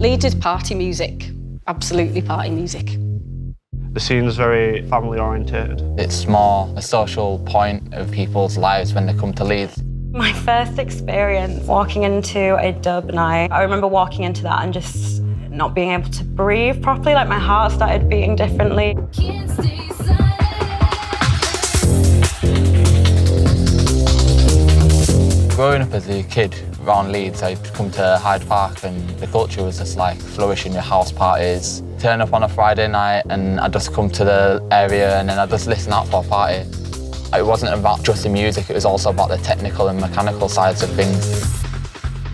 Leeds is party music, absolutely party music. The scene's very family oriented. It's more a social point of people's lives when they come to Leeds. My first experience walking into a dub night, I remember walking into that and just not being able to breathe properly, like my heart started beating differently. Growing up as a kid around Leeds, I'd come to Hyde Park and the culture was just like flourishing with house parties. Turn up on a Friday night and I'd just come to the area and then I'd just listen out for a party. It wasn't about just the music, it was also about the technical and mechanical sides of things.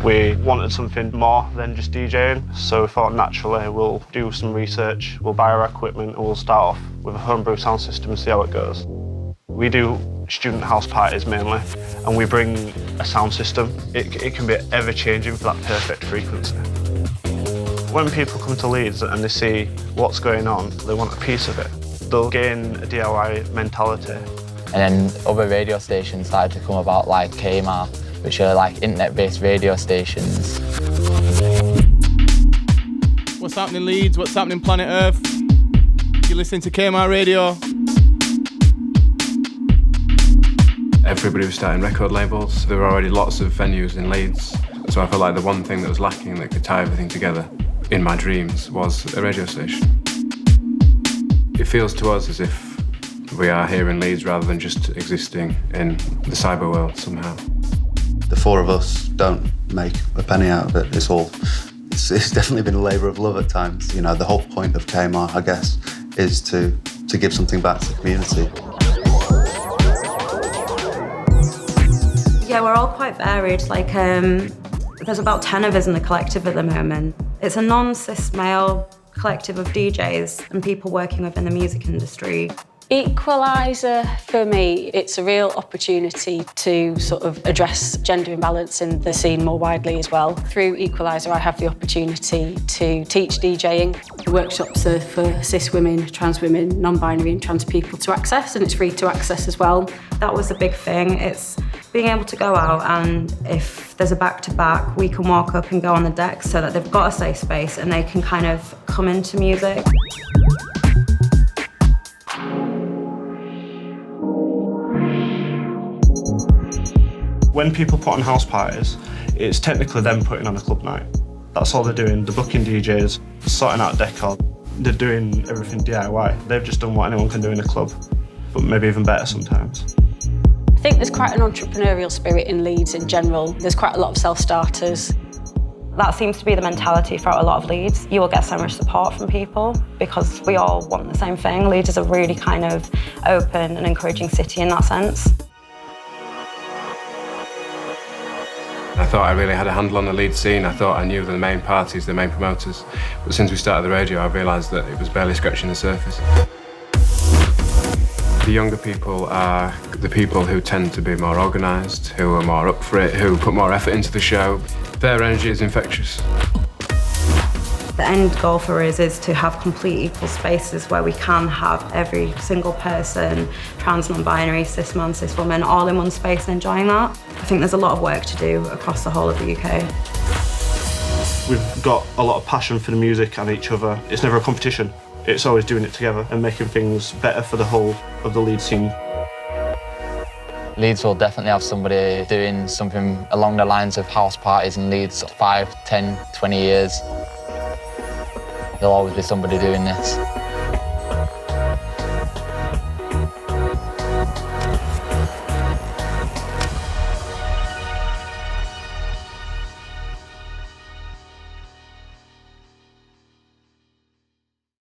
We wanted something more than just DJing, so we thought naturally we'll do some research, we'll buy our equipment and we'll start off with a home-brew sound system and see how it goes. We do student house parties mainly, and we bring a sound system. It can be ever-changing for that perfect frequency. When people come to Leeds and they see what's going on, they want a piece of it. They'll gain a DIY mentality. And then other radio stations started to come about, like KMAR, which are like internet-based radio stations. What's happening Leeds? What's happening Planet Earth? You're listening to KMAR Radio. Everybody was starting record labels. There were already lots of venues in Leeds. So I felt like the one thing that was lacking that could tie everything together in my dreams was a radio station. It feels to us as if we are here in Leeds rather than just existing in the cyber world somehow. The four of us don't make a penny out of it. It's definitely been a labour of love at times. You know, the whole point of KMAR, I guess, is to give something back to the community. Yeah, we're all quite varied. Like, there's about 10 of us in the collective at the moment. It's a non-cis male collective of DJs and people working within the music industry. Equaliser, for me, it's a real opportunity to sort of address gender imbalance in the scene more widely as well. Through Equaliser, I have the opportunity to teach DJing. The workshops are for cis women, trans women, non-binary and trans people to access, and it's free to access as well. That was a big thing. It's being able to go out and if there's a back-to-back, we can walk up and go on the deck so that they've got a safe space and they can kind of come into music. When people put on house parties, it's technically them putting on a club night. That's all they're doing. They're booking DJs, sorting out decor. They're doing everything DIY. They've just done what anyone can do in a club, but maybe even better sometimes. I think there's quite an entrepreneurial spirit in Leeds in general. There's quite a lot of self-starters. That seems to be the mentality throughout a lot of Leeds. You will get so much support from people because we all want the same thing. Leeds is a really kind of open and encouraging city in that sense. I thought I really had a handle on the Leeds scene. I thought I knew the main parties, the main promoters. But since we started the radio, I realised that it was barely scratching the surface. The younger people are the people who tend to be more organised, who are more up for it, who put more effort into the show. Their energy is infectious. The end goal for us is to have complete equal spaces where we can have every single person, trans, non-binary, cis man, cis woman, all in one space and enjoying that. I think there's a lot of work to do across the whole of the UK. We've got a lot of passion for the music and each other. It's never a competition. It's always doing it together and making things better for the whole of the Leeds scene. Leeds will definitely have somebody doing something along the lines of house parties in Leeds 5, 10, 20 years. There'll always be somebody doing this.